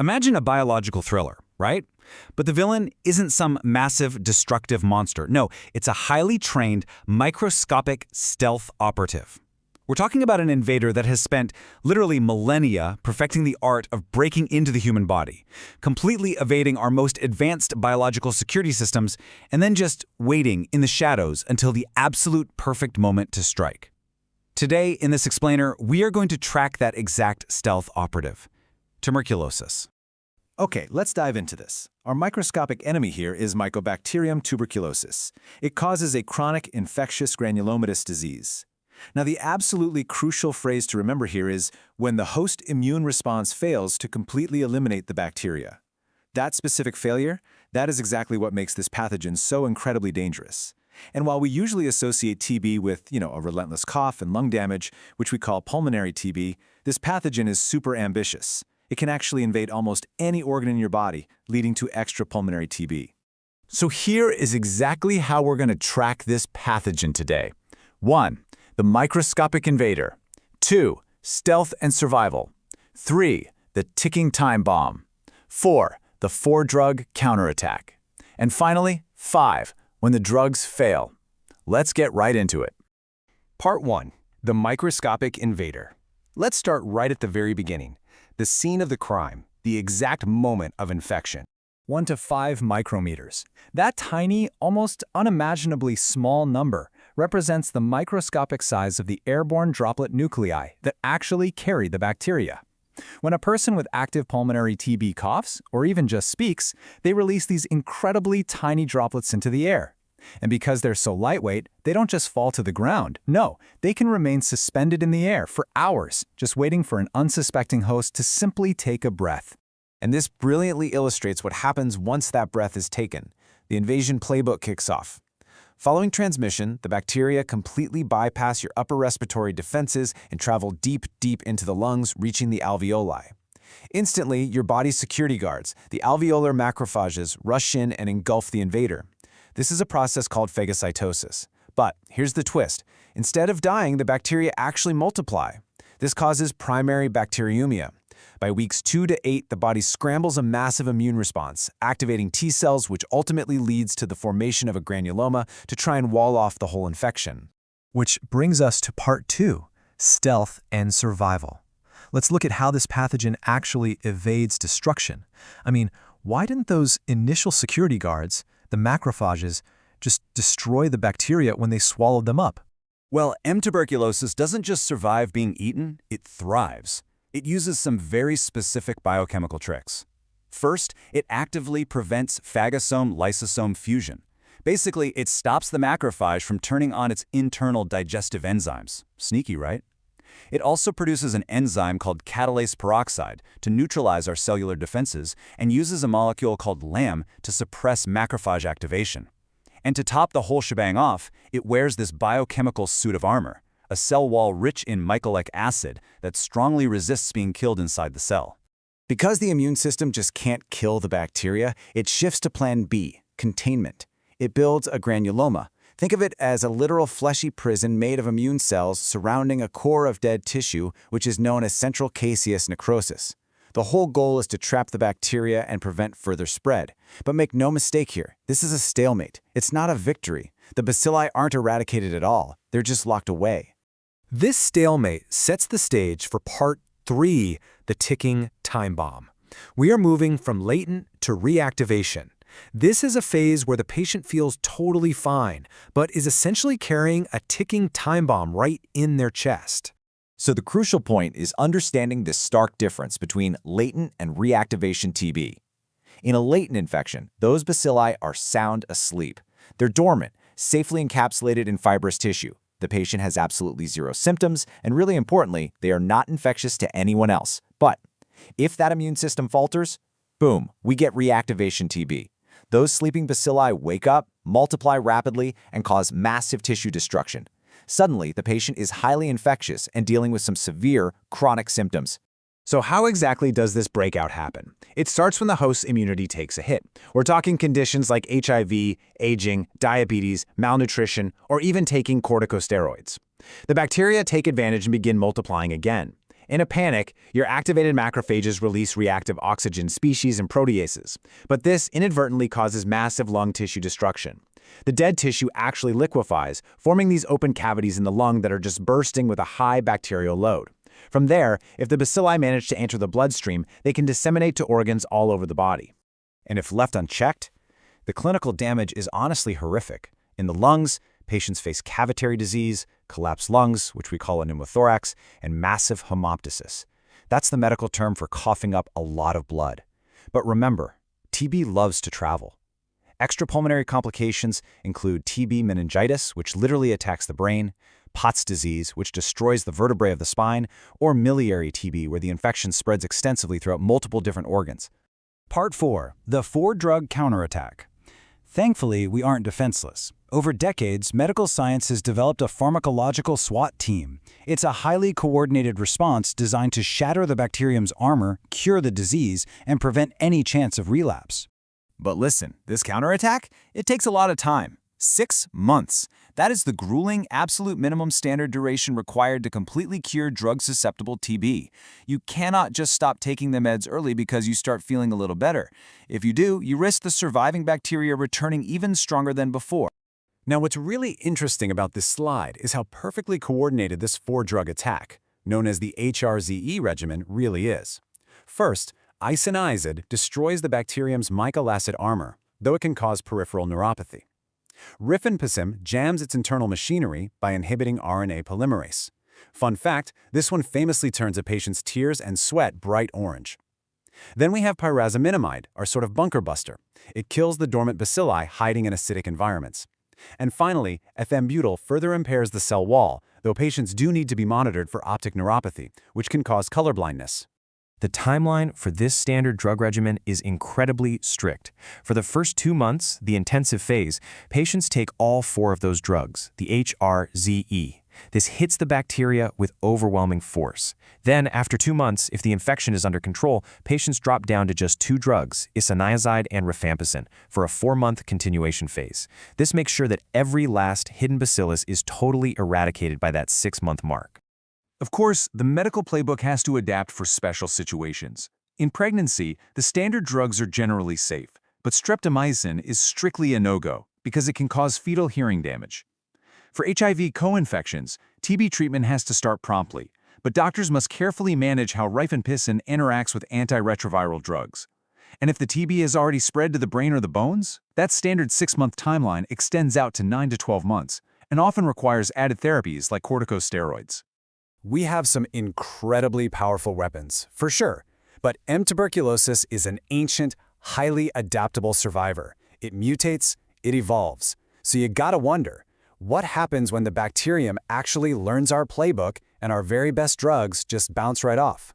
Imagine a biological thriller, right? But the villain isn't some massive, destructive monster. No, it's a highly trained, microscopic stealth operative. We're talking about an invader that has spent literally millennia perfecting the art of breaking into the human body, completely evading our most advanced biological security systems, and then just waiting in the shadows until the absolute perfect moment to strike. Today, in this explainer, we are going to track that exact stealth operative, tuberculosis. Okay, let's dive into this. Our microscopic enemy here is Mycobacterium tuberculosis. It causes a chronic infectious granulomatous disease. Now, the absolutely crucial phrase to remember here is when the host immune response fails to completely eliminate the bacteria. That specific failure, that is exactly what makes this pathogen so incredibly dangerous. And while we usually associate TB with, a relentless cough and lung damage, which we call pulmonary TB, this pathogen is super ambitious. It can actually invade almost any organ in your body, leading to extrapulmonary TB. So here is exactly how we're going to track this pathogen today. 1. The microscopic invader. 2. Stealth and survival. 3. The ticking time bomb. 4. The 4-drug counterattack. And finally, 5. When the drugs fail. Let's get right into it. Part 1. The microscopic invader. Let's start right at the very beginning. The scene of the crime, the exact moment of infection. 1 to 5 micrometers. That tiny, almost unimaginably small number represents the microscopic size of the airborne droplet nuclei that actually carry the bacteria. When a person with active pulmonary TB coughs, or even just speaks, they release these incredibly tiny droplets into the air. And because they're so lightweight, they don't just fall to the ground. No, they can remain suspended in the air for hours, just waiting for an unsuspecting host to simply take a breath. And this brilliantly illustrates what happens once that breath is taken. The invasion playbook kicks off. Following transmission, the bacteria completely bypass your upper respiratory defenses and travel deep, deep into the lungs, reaching the alveoli. Instantly, your body's security guards, the alveolar macrophages, rush in and engulf the invader. This is a process called phagocytosis. But here's the twist. Instead of dying, the bacteria actually multiply. This causes primary bacteremia. By weeks 2 to 8, the body scrambles a massive immune response, activating T cells, which ultimately leads to the formation of a granuloma to try and wall off the whole infection. Which brings us to part 2, stealth and survival. Let's look at how this pathogen actually evades destruction. Why didn't those initial security guards, the macrophages, just destroy the bacteria when they swallowed them up? Well, M. tuberculosis doesn't just survive being eaten, it thrives. It uses some very specific biochemical tricks. First, it actively prevents phagosome-lysosome fusion. Basically, it stops the macrophage from turning on its internal digestive enzymes. Sneaky, right? It also produces an enzyme called catalase peroxide to neutralize our cellular defenses and uses a molecule called LAM to suppress macrophage activation. And to top the whole shebang off, it wears this biochemical suit of armor, a cell wall rich in mycolic acid that strongly resists being killed inside the cell. Because the immune system just can't kill the bacteria, it shifts to plan B, containment. It builds a granuloma. Think of it as a literal fleshy prison made of immune cells surrounding a core of dead tissue, which is known as central caseous necrosis. The whole goal is to trap the bacteria and prevent further spread. But make no mistake here, this is a stalemate. It's not a victory. The bacilli aren't eradicated at all. They're just locked away. This stalemate sets the stage for part 3, the ticking time bomb. We are moving from latent to reactivation. This is a phase where the patient feels totally fine, but is essentially carrying a ticking time bomb right in their chest. So the crucial point is understanding this stark difference between latent and reactivation TB. In a latent infection, those bacilli are sound asleep. They're dormant, safely encapsulated in fibrous tissue. The patient has absolutely zero symptoms, and really importantly, they are not infectious to anyone else. But if that immune system falters, boom, we get reactivation TB. Those sleeping bacilli wake up, multiply rapidly, and cause massive tissue destruction. Suddenly, the patient is highly infectious and dealing with some severe chronic symptoms. So how exactly does this breakout happen? It starts when the host's immunity takes a hit. We're talking conditions like HIV, aging, diabetes, malnutrition, or even taking corticosteroids. The bacteria take advantage and begin multiplying again. In a panic, your activated macrophages release reactive oxygen species and proteases, but this inadvertently causes massive lung tissue destruction. The dead tissue actually liquefies, forming these open cavities in the lung that are just bursting with a high bacterial load. From there, if the bacilli manage to enter the bloodstream, they can disseminate to organs all over the body. And if left unchecked, the clinical damage is honestly horrific. In the lungs, patients face cavitary disease, collapsed lungs, which we call a pneumothorax, and massive hemoptysis. That's the medical term for coughing up a lot of blood. But remember, TB loves to travel. Extrapulmonary complications include TB meningitis, which literally attacks the brain, Pott's disease, which destroys the vertebrae of the spine, or miliary TB, where the infection spreads extensively throughout multiple different organs. Part 4. The 4-drug counterattack. Thankfully, we aren't defenseless. Over decades, medical science has developed a pharmacological SWAT team. It's a highly coordinated response designed to shatter the bacterium's armor, cure the disease, and prevent any chance of relapse. But listen, this counterattack, it takes a lot of time. 6 months. That is the grueling, absolute minimum standard duration required to completely cure drug-susceptible TB. You cannot just stop taking the meds early because you start feeling a little better. If you do, you risk the surviving bacteria returning even stronger than before. Now, what's really interesting about this slide is how perfectly coordinated this 4-drug attack, known as the HRZE regimen, really is. First, isoniazid destroys the bacterium's mical acid armor, though it can cause peripheral neuropathy. Rifampicin jams its internal machinery by inhibiting RNA polymerase. Fun fact, this one famously turns a patient's tears and sweat bright orange. Then we have pyrazinamide, our sort of bunker buster. It kills the dormant bacilli hiding in acidic environments. And finally, ethambutol further impairs the cell wall, though patients do need to be monitored for optic neuropathy, which can cause color blindness. The timeline for this standard drug regimen is incredibly strict. For the first 2 months, the intensive phase, patients take all 4 of those drugs, the HRZE. This hits the bacteria with overwhelming force. Then, after 2 months, if the infection is under control, patients drop down to just 2 drugs, isoniazid and rifampicin, for a 4-month continuation phase. This makes sure that every last hidden bacillus is totally eradicated by that 6-month mark. Of course, the medical playbook has to adapt for special situations. In pregnancy, the standard drugs are generally safe, but streptomycin is strictly a no-go because it can cause fetal hearing damage. For HIV co-infections, TB treatment has to start promptly, but doctors must carefully manage how rifampicin interacts with antiretroviral drugs. And if the TB has already spread to the brain or the bones, that standard 6-month timeline extends out to 9 to 12 months and often requires added therapies like corticosteroids. We have some incredibly powerful weapons, for sure, but M. tuberculosis is an ancient, highly adaptable survivor. It mutates, it evolves. So you gotta wonder, what happens when the bacterium actually learns our playbook and our very best drugs just bounce right off?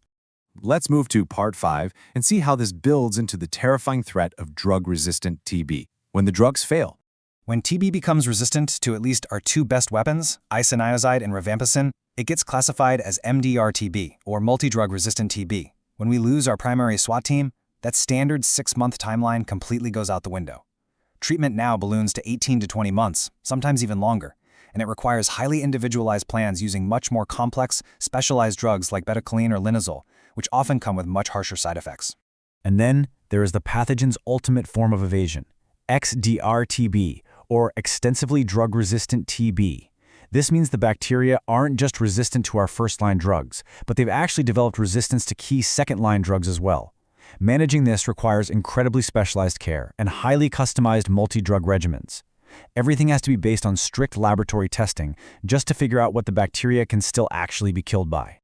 Let's move to Part 5 and see how this builds into the terrifying threat of drug-resistant TB. When the drugs fail. When TB becomes resistant to at least our 2 best weapons, isoniazid and rifampicin, it gets classified as MDR-TB, or multi-drug-resistant TB. When we lose our primary SWAT team, that standard 6-month timeline completely goes out the window. Treatment now balloons to 18 to 20 months, sometimes even longer, and it requires highly individualized plans using much more complex, specialized drugs like bedaquiline or linazol, which often come with much harsher side effects. And then there is the pathogen's ultimate form of evasion, XDR-TB, or extensively drug-resistant TB. This means the bacteria aren't just resistant to our first-line drugs, but they've actually developed resistance to key second-line drugs as well. Managing this requires incredibly specialized care and highly customized multi-drug regimens. Everything has to be based on strict laboratory testing just to figure out what the bacteria can still actually be killed by.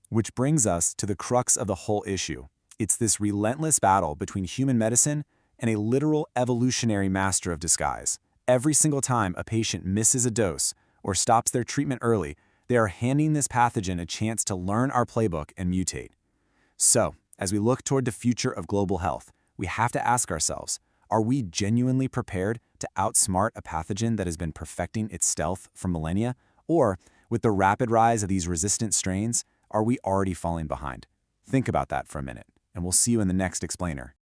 Which brings us to the crux of the whole issue. It's this relentless battle between human medicine and a literal evolutionary master of disguise. Every single time a patient misses a dose or stops their treatment early, they are handing this pathogen a chance to learn our playbook and mutate. So, as we look toward the future of global health, we have to ask ourselves, are we genuinely prepared to outsmart a pathogen that has been perfecting its stealth for millennia? Or, with the rapid rise of these resistant strains, are we already falling behind? Think about that for a minute, and we'll see you in the next explainer.